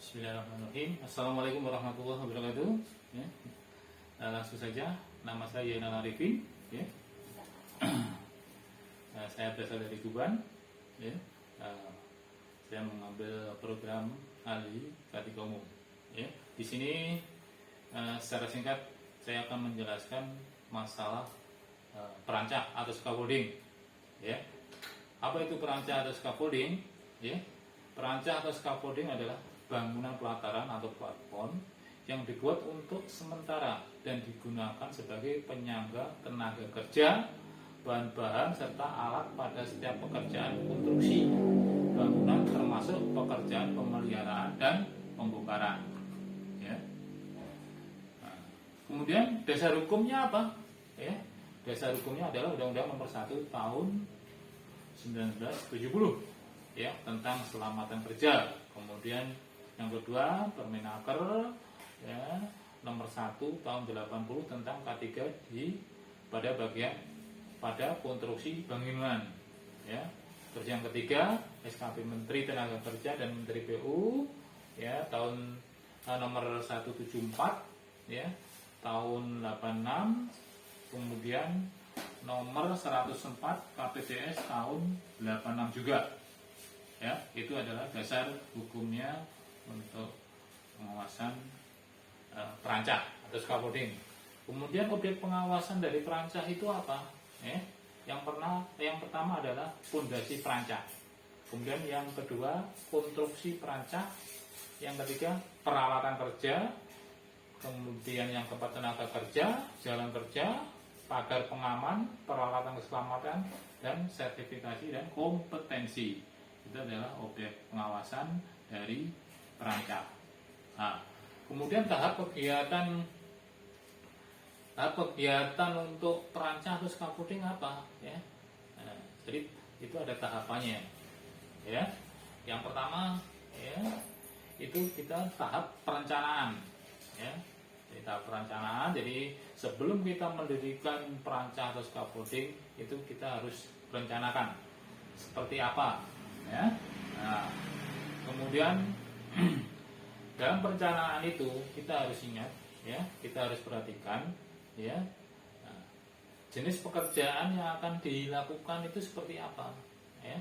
Bismillahirrahmanirrahim. Assalamualaikum warahmatullahi wabarakatuh. Ya. Langsung saja, nama saya Yainal Arifin. Ya. Saya berasal dari Tuban. Ya. Saya mengambil program ahli ketika umum. Ya. Di sini secara singkat saya akan menjelaskan masalah perancah atau scaffolding. Ya. Apa itu perancah atau scaffolding? Ya. Perancah atau scaffolding adalah bangunan pelataran atau platform yang dibuat untuk sementara dan digunakan sebagai penyangga tenaga kerja, bahan-bahan serta alat pada setiap pekerjaan konstruksi bangunan termasuk pekerjaan pemeliharaan dan pembongkaran. Ya. Nah, kemudian dasar hukumnya apa? Ya, dasar hukumnya adalah Undang-Undang Nomor 1 Tahun 1970 ya tentang keselamatan kerja. Kemudian yang kedua Permenaker ya nomor 1 tahun 80 tentang K3 pada konstruksi bangunan ya. Terus yang ketiga SKP Menteri Tenaga Kerja dan Menteri PU ya tahun nomor 174 ya tahun 86. Kemudian nomor 104 KPDS tahun 86 juga. Ya, itu adalah dasar hukumnya untuk pengawasan perancah atau scaffolding. Kemudian objek pengawasan dari perancah itu apa? Yang pertama adalah fondasi perancah. Kemudian yang kedua konstruksi perancah. Yang ketiga peralatan kerja. Kemudian yang keempat tenaga kerja, jalan kerja, pagar pengaman, peralatan keselamatan, dan sertifikasi dan kompetensi. Itu adalah objek pengawasan dari perancah. Nah, kemudian tahap kegiatan untuk perancah atau scaffolding apa? Ya, nah, jadi itu ada tahapannya. Ya, yang pertama, ya, itu kita tahap perencanaan. Ya, di tahap perencanaan. Jadi sebelum kita mendirikan perancah atau scaffolding, itu kita harus merencanakan seperti apa. Ya. Nah, kemudian dalam perencanaan itu kita harus ingat, ya, kita harus perhatikan, ya, nah, jenis pekerjaan yang akan dilakukan itu seperti apa, ya.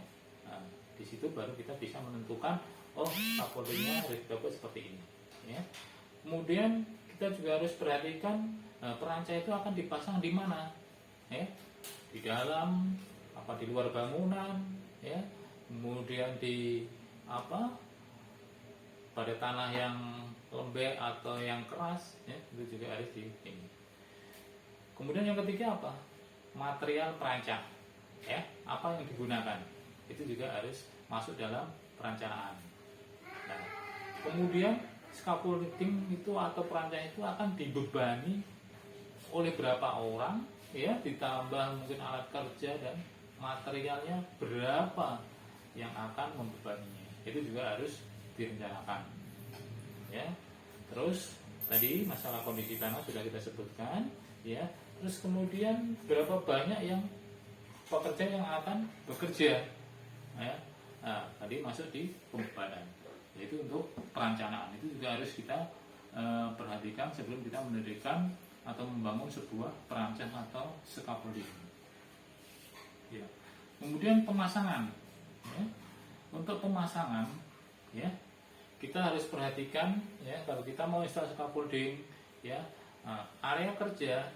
Nah, di situ baru kita bisa menentukan, oh, scaffoldingnya harus dibuat seperti ini, ya. Kemudian kita juga harus perhatikan perancah itu akan dipasang di mana, ya, di dalam, apa di luar bangunan, ya. Kemudian pada tanah yang lembek atau yang keras ya, itu juga harus di ini. Kemudian yang ketiga apa? Material perancah ya, apa yang digunakan itu juga harus masuk dalam perencanaan. Nah, kemudian scaffolding itu atau perancah itu akan dibebani oleh berapa orang ya, ditambah mungkin alat kerja dan materialnya berapa yang akan membebaninya, itu juga harus direncanakan ya. Terus tadi masalah kondisi tanah sudah kita sebutkan ya. Terus kemudian berapa banyak yang pekerja yang akan bekerja ya. Nah, tadi masuk di pembebanan, yaitu untuk perencanaan. Itu juga harus kita perhatikan sebelum kita mendirikan atau membangun sebuah perancah atau scaffolding ya. Kemudian pemasangan ya. Untuk pemasangan ya, kita harus perhatikan ya, kalau kita mau install scaffolding ya, area kerja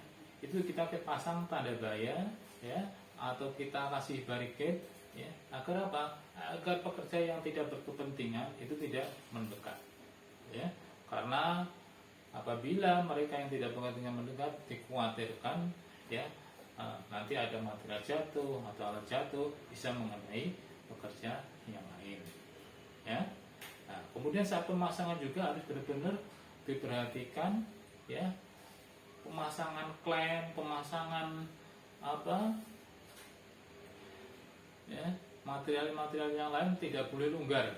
itu kita pasang tanda gaya ya, atau kita kasih barricade ya, agar apa? Agar pekerja yang tidak berkepentingan itu tidak mendekat ya. Karena apabila mereka yang tidak berkepentingan mendekat, dikhawatirkan ya, nanti ada material jatuh atau alat jatuh bisa mengenai pekerja yang lain ya. Nah, kemudian saat pemasangan juga harus benar-benar diperhatikan ya, pemasangan klem, pemasangan apa ya, material-material yang lain tidak boleh longgar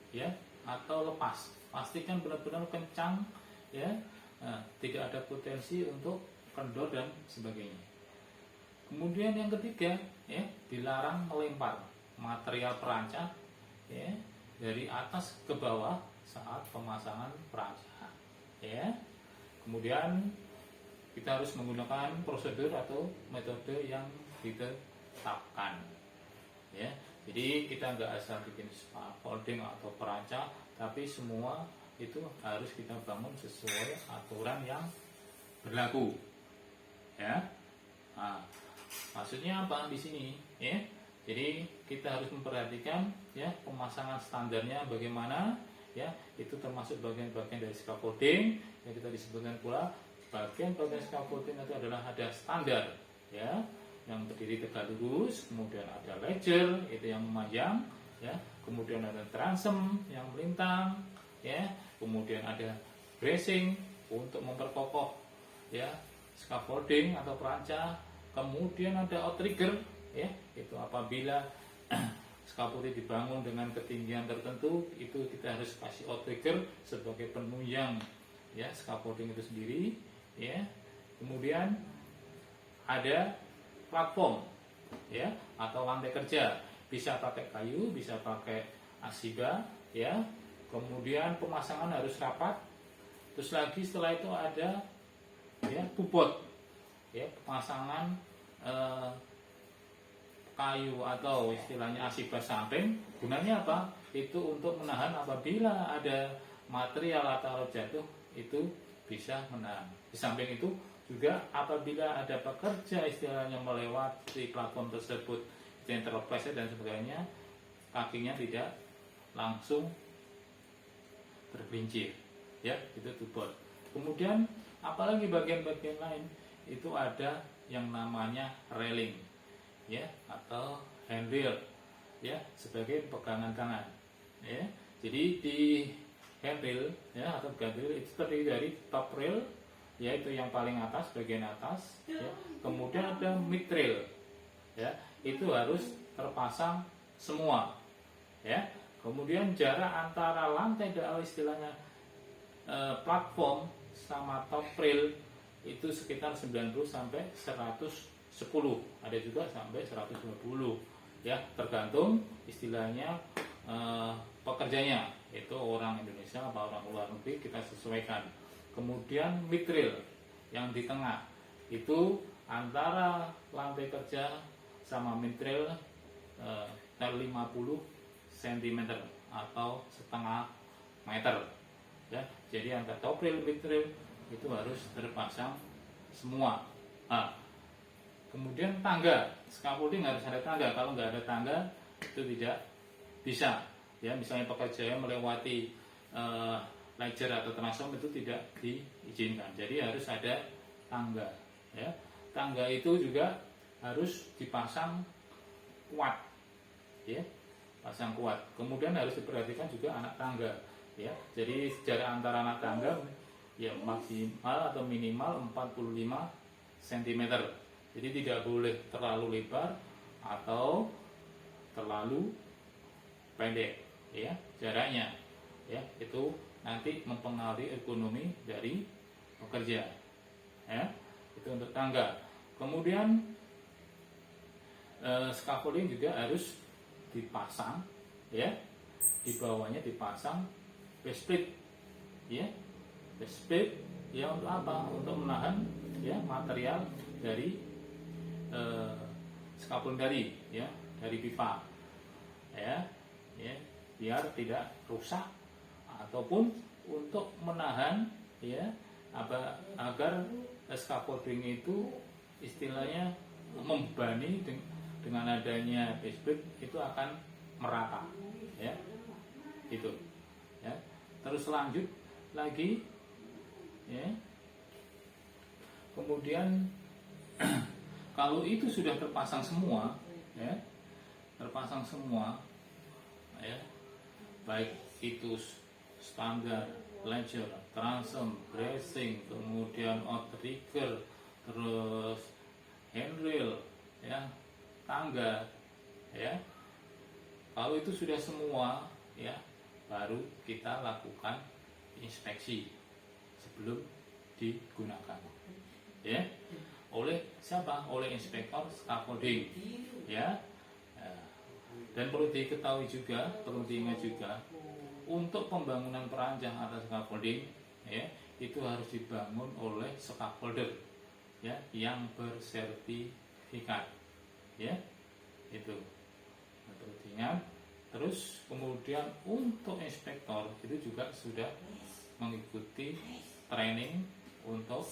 ya, atau lepas. Pastikan benar-benar kencang ya. Nah, tidak ada potensi untuk kendor dan sebagainya. Kemudian yang ketiga ya, dilarang melempar material perancah ya, dari atas ke bawah saat pemasangan peranca, ya. Kemudian kita harus menggunakan prosedur atau metode yang ditetapkan, ya. Jadi kita nggak asal bikin scaffolding atau peranca, tapi semua itu harus kita bangun sesuai aturan yang berlaku, ya. Nah, maksudnya apa di sini, ya? Jadi kita harus memperhatikan, ya, pemasangan standarnya bagaimana, ya. Itu termasuk bagian-bagian dari scaffolding yang kita disebutkan pula bagian-bagian scaffolding itu adalah ada standar, ya, yang berdiri tegak lurus, kemudian ada ledger itu yang memanjang, ya, kemudian ada transom yang melintang, ya, kemudian ada bracing untuk memperkokoh, ya, scaffolding atau peranca, kemudian ada outrigger, ya, itu apabila scaffolding dibangun dengan ketinggian tertentu itu kita harus kasih outrigger sebagai penunjang, ya, scaffolding itu sendiri, ya. Kemudian ada platform, ya, atau lantai kerja, bisa pakai kayu, bisa pakai asiba, ya. Kemudian pemasangan harus rapat. Terus lagi setelah itu ada, ya, bubot, ya, pemasangan kayu atau istilahnya asiba samping. Gunanya apa? Itu untuk menahan apabila ada material atau alat jatuh, itu bisa menahan. Di samping itu juga apabila ada pekerja istilahnya melewati platform tersebut yang terpleset dan sebagainya, kakinya tidak langsung tergelincir, ya, itu bubot. Kemudian apalagi bagian-bagian lain itu ada yang namanya railing, ya, atau handrail, ya, sebagai pegangan tangan, ya. Jadi di handrail, ya, atau handrail itu terdiri dari top rail, yaitu yang paling atas, bagian atas, ya. Kemudian ada mid rail, ya, itu harus terpasang semua, ya. Kemudian jarak antara lantai atau istilahnya platform sama top rail itu sekitar 90 sampai 110, ada juga sampai 120, ya, tergantung istilahnya pekerjanya, itu orang Indonesia atau orang luar negeri, kita sesuaikan. Kemudian mid rail yang di tengah itu antara lantai kerja sama mid rail 50 cm atau setengah meter, ya. Jadi antara top rail mid rail itu harus terpasang semua. Nah, kemudian tangga, scaffolding harus ada tangga. Kalau nggak ada tangga itu tidak bisa, ya. Misalnya pekerja yang melewati ledger atau transom itu tidak diizinkan. Jadi harus ada tangga, ya. Tangga itu juga harus dipasang kuat, ya, pasang kuat. Kemudian harus diperhatikan juga anak tangga, ya. Jadi jarak antara anak tangga, ya, maksimal atau minimal 45 cm. Jadi tidak boleh terlalu lebar atau terlalu pendek, ya, jaraknya, ya. Itu nanti mempengaruhi ekonomi dari pekerja, ya. Itu untuk tangga. Kemudian scaffolding juga harus dipasang, ya, di bawahnya dipasang base plate, ya. Base plate, ya, untuk apa? Untuk menahan, ya, material dari scaffolding dari pipa, ya, biar tidak rusak ataupun untuk menahan, ya, agar scaffolding itu istilahnya membebani dengan adanya base plate itu akan merata, ya, itu, ya. Terus lanjut lagi, ya. Kemudian kalau itu sudah terpasang semua, ya, ya, baik itu standar, ledger, transom, bracing, kemudian outrigger, terus handrail, ya, tangga, ya. Kalau itu sudah semua, ya, baru kita lakukan inspeksi sebelum digunakan, ya, oleh siapa? Oleh inspektor scaffolding, ya. Dan perlu diketahui juga, perlu diingat juga, untuk pembangunan perancang atau scaffolding, ya, itu harus dibangun oleh scaffolder, ya, yang bersertifikat, ya, itu perlu diingat. Terus kemudian untuk inspektor itu juga sudah mengikuti training untuk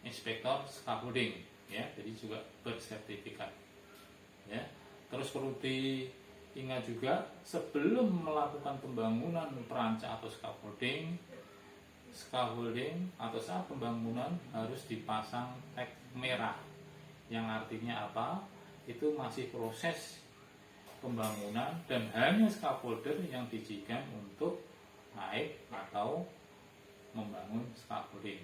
inspektor scaffolding, ya, jadi juga bersertifikat, ya. Terus perlu diingat juga, sebelum melakukan pembangunan perancang atau scaffolding atau saat pembangunan harus dipasang tag merah, yang artinya apa? Itu masih proses pembangunan dan hanya scaffolder yang diizinkan untuk naik atau membangun scaffolding,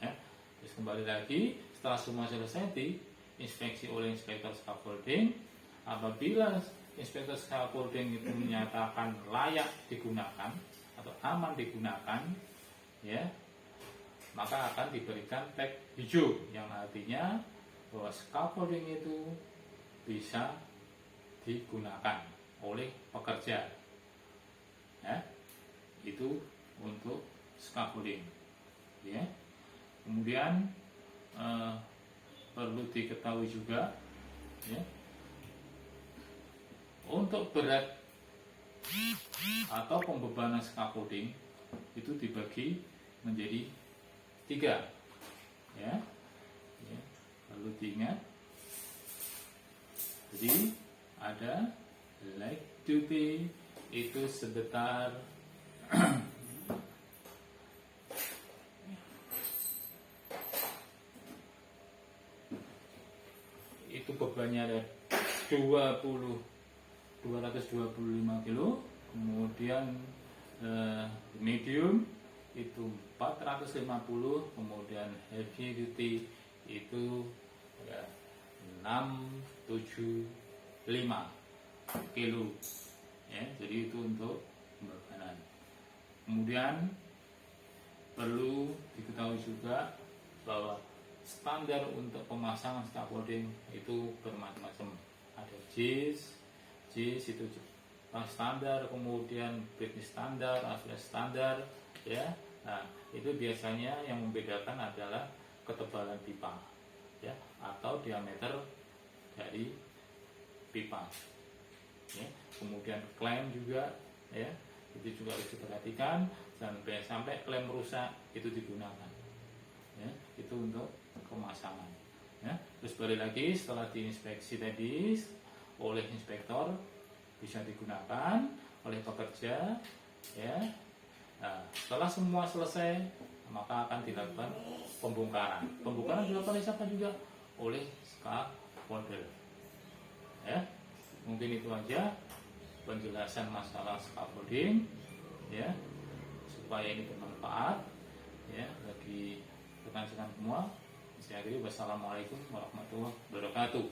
ya. Terus kembali lagi, setelah semua selesai diinspeksi oleh inspektor scaffolding, apabila inspektor scaffolding itu menyatakan layak digunakan atau aman digunakan, ya, maka akan diberikan tag hijau, yang artinya bahwa scaffolding itu bisa digunakan oleh pekerja, ya. Itu untuk scaffolding, ya. Kemudian perlu diketahui juga, ya, untuk berat atau pembebanan scaffolding itu dibagi menjadi 3, ya. Perlu diingat, jadi ada light duty itu sekitar itu bebannya ada 225 kilo, kemudian medium itu 450, kemudian heavy duty itu 675 kilo, ya. Jadi itu untuk pembebanan. Kemudian perlu diketahui juga bahwa standar untuk pemasangan scaffolding itu bermacam-macam. Ada JIS itu Jepang standar, kemudian British standar, Australia standar, ya. Nah, itu biasanya yang membedakan adalah ketebalan pipa, ya, atau diameter dari pipa, ya. Kemudian klem juga, ya, itu juga harus diperhatikan, dan sampai klem rusak itu digunakan, ya. Itu untuk pemasangan, ya. Terus balik lagi, setelah diinspeksi tadi oleh inspektor, bisa digunakan oleh pekerja, ya. Nah, setelah semua selesai, maka akan dilakukan pembongkaran. Pembongkaran dilakukan oleh siapa juga? Oleh scaffolder, ya. Mungkin itu aja penjelasan masalah scaffolding, ya, supaya ini bermanfaat, ya, bagi rekan-rekan semua. Saya akhiri, wassalamualaikum warahmatullahi wabarakatuh.